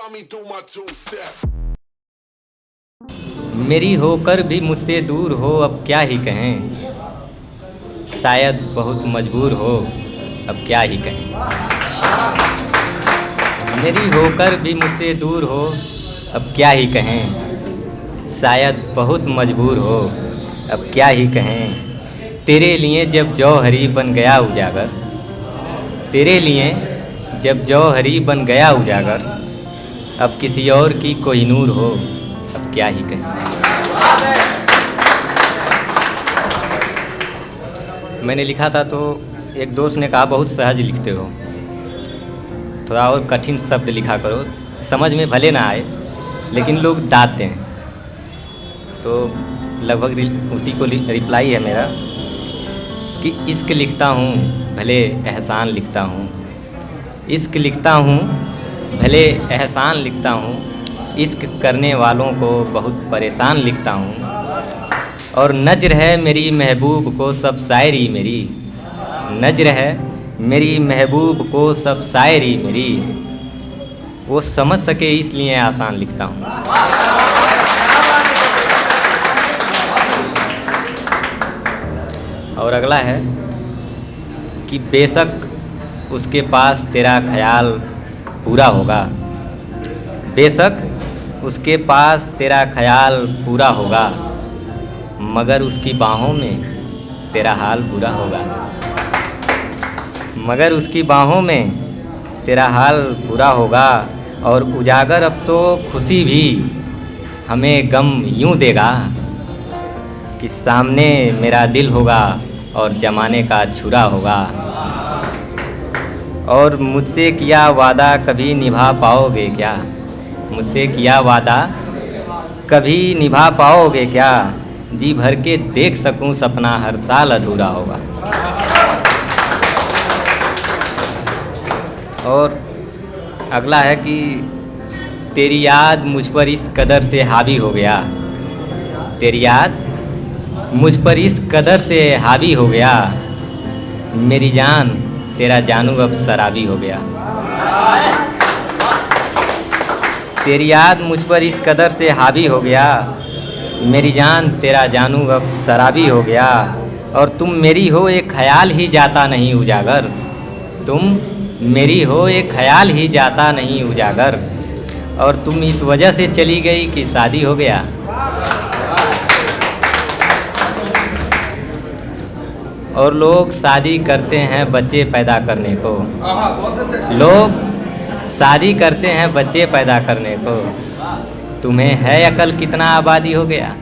saw me do my two-step. मेरी होकर भी मुझसे दूर हो अब क्या ही कहें, शायद बहुत मजबूर हो अब क्या ही कहें। मेरी होकर भी मुझसे दूर हो अब क्या ही कहें, शायद बहुत मजबूर हो अब क्या ही कहें। तेरे लिए जब जौहरी बन गया उजागर, तेरे लिए जब जौहरी बन गया उजागर, अब किसी और की कोहिनूर हो अब क्या ही कहें। मैंने लिखा था तो एक दोस्त ने कहा बहुत सहज लिखते हो, थोड़ा और कठिन शब्द लिखा करो, समझ में भले ना आए लेकिन लोग दादते हैं। तो लगभग उसी को रिप्लाई है मेरा कि इश्क लिखता हूँ भले एहसान लिखता हूँ, इश्क लिखता हूँ भले एहसान लिखता हूँ, इश्क करने वालों को बहुत परेशान लिखता हूँ। और नज़र है मेरी महबूब को सब शायरी मेरी, नज़र है मेरी महबूब को सब शायरी मेरी, वो समझ सके इसलिए आसान लिखता हूँ। और अगला है कि बेशक उसके पास तेरा ख्याल पूरा होगा, बेशक उसके पास तेरा ख्याल पूरा होगा, मगर उसकी बाहों में तेरा हाल बुरा होगा, मगर उसकी बाहों में तेरा हाल बुरा होगा। और उजागर अब तो खुशी भी हमें गम यूं देगा कि सामने मेरा दिल होगा और ज़माने का छुरा होगा। और मुझसे किया वादा कभी निभा पाओगे क्या, मुझसे किया वादा कभी निभा पाओगे क्या, जी भर के देख सकूं सपना हर साल अधूरा होगा। और अगला है कि तेरी याद मुझ पर इस कदर से हावी हो गया, तेरी याद मुझ पर इस कदर से हावी हो गया, मेरी जान तेरा जानू अब शराबी हो गया। तेरी याद मुझ पर इस कदर से हावी हो गया, मेरी जान तेरा जानू अब शराबी हो गया। और तुम मेरी हो एक ख्याल ही जाता नहीं उजागर, तुम मेरी हो एक ख्याल ही जाता नहीं उजागर। और तुम इस वजह से चली गई कि शादी हो गया। और लोग शादी करते हैं बच्चे पैदा करने को, लोग शादी करते हैं बच्चे पैदा करने को, तुम्हें है अकल कितना आबादी हो गया।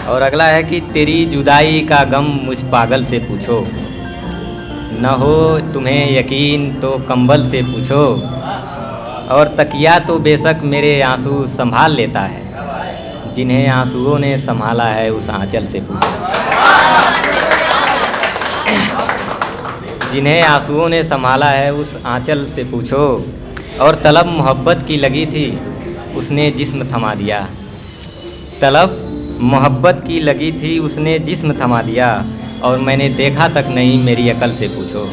और अगला है कि तेरी जुदाई का गम मुझ पागल से पूछो, न हो तुम्हें यकीन तो कंबल से पूछो। और तकिया तो बेशक मेरे आंसू संभाल लेता है, जिन्हें आंसुओं ने संभाला है उस आंचल से पूछो, जिन्हें आंसुओं ने संभाला है उस आंचल से पूछो। और तलब मोहब्बत की लगी थी उसने जिस्म थमा दिया, तलब मोहब्बत की लगी थी उसने जिस्म थमा दिया। और मैंने देखा तक नहीं मेरी अकल से पूछो।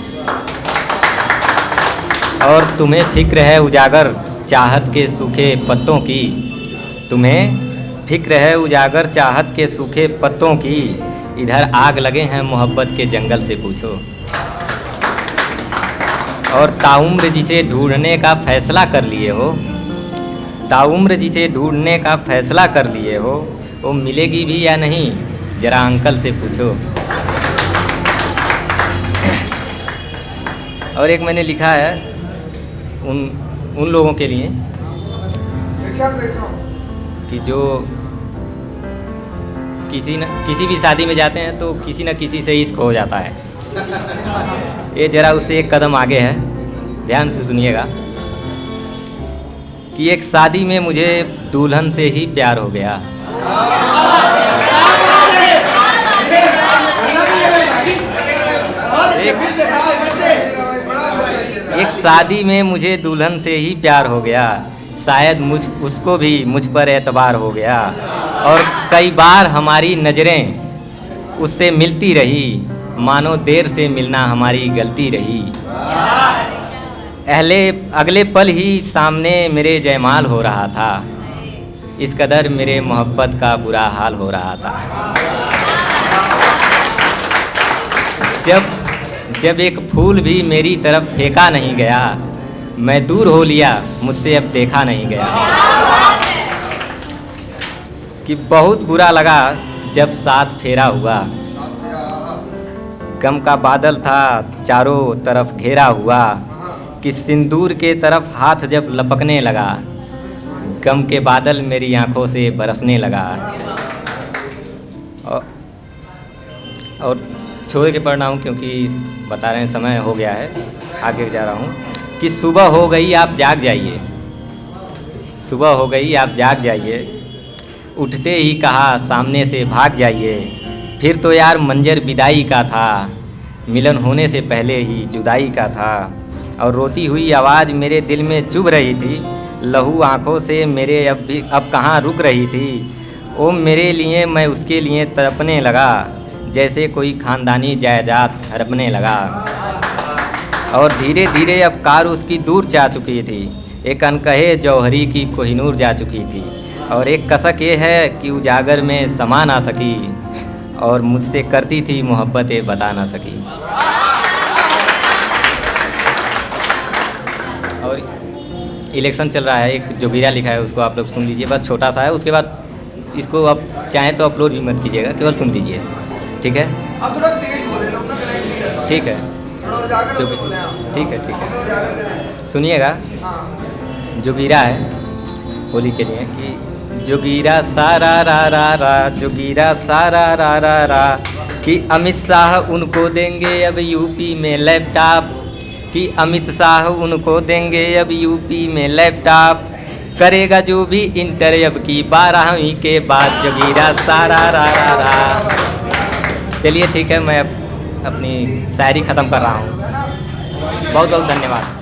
और तुम्हें फिक्र है उजागर चाहत के सूखे पत्तों की, तुम्हें फिक्र है उजागर चाहत के सूखे पत्तों की, इधर आग लगे हैं मोहब्बत के जंगल से पूछो। और ताउम्र जिसे ढूंढने का फैसला कर लिए हो, ताउम्र जिसे ढूंढने का फैसला कर लिए हो, वो मिलेगी भी या नहीं जरा अंकल से पूछो। और एक मैंने लिखा है उन लोगों के लिए कि जो किसी भी शादी में जाते हैं तो किसी न किसी से इश्क हो जाता है। ये ज़रा उससे एक कदम आगे है, ध्यान से सुनिएगा कि एक शादी में मुझे दुल्हन से ही प्यार हो गया, एक शादी में मुझे दुल्हन से ही प्यार हो गया, शायद उसको भी मुझ पर एतबार हो गया। और कई बार हमारी नज़रें उससे मिलती रही, मानो देर से मिलना हमारी गलती रही। अगले पल ही सामने मेरे जयमाल हो रहा था, इस कदर मेरे मोहब्बत का बुरा हाल हो रहा था। जब एक फूल भी मेरी तरफ फेंका नहीं गया, मैं दूर हो लिया, मुझसे अब देखा नहीं गया। कि बहुत बुरा लगा जब साथ फेरा हुआ, गम का बादल था चारों तरफ घेरा हुआ, कि सिंदूर के तरफ हाथ जब लपकने लगा, गम के बादल मेरी आंखों से बरसने लगा। और छोड़ के पढ़ रहा हूँ क्योंकि बता रहे हैं समय हो गया है, आगे जा रहा हूँ। कि सुबह हो गई आप जाग जाइए, सुबह हो गई आप जाग जाइए, उठते ही कहा सामने से भाग जाइए। फिर तो यार मंजर विदाई का था, मिलन होने से पहले ही जुदाई का था। और रोती हुई आवाज़ मेरे दिल में चुभ रही थी, लहू आँखों से मेरे अब कहाँ रुक रही थी। ओ मेरे लिए मैं उसके लिए तड़पने लगा, जैसे कोई ख़ानदानी जायदाद हड़पने लगा। और धीरे धीरे अब कार उसकी दूर जा चुकी थी, एक अनकहे जौहरी की कोहिनूर जा चुकी थी। और एक कसक ये है कि उजागर में समा ना सकी, और मुझसे करती थी मोहब्बतें बता ना सकी। और इलेक्शन चल रहा है, एक जोगिरा लिखा है, उसको आप लोग सुन लीजिए, बस छोटा सा है। उसके बाद इसको आप चाहें तो अपलोड भी मत कीजिएगा, केवल सुन लीजिए, ठीक है? आप थोड़ा तेज बोले, लोग ना कनेक्ट नहीं कर पाते। ठीक है, ठीक है, ठीक है, सुनिएगा। जोगिरा है होली के लिए कि जोगिरा सारा रा रा रा, जोगिरा सारा रा रा रा, कि अमित शाह उनको देंगे अब यूपी में लैपटॉप, कि अमित शाह उनको देंगे अब यूपी में लैपटॉप, करेगा जो भी इंटर अब की 12वीं के बाद, जोगिरा सारा रा रा रा। चलिए ठीक है, मैं अपनी शायरी ख़त्म कर रहा हूँ। बहुत बहुत धन्यवाद।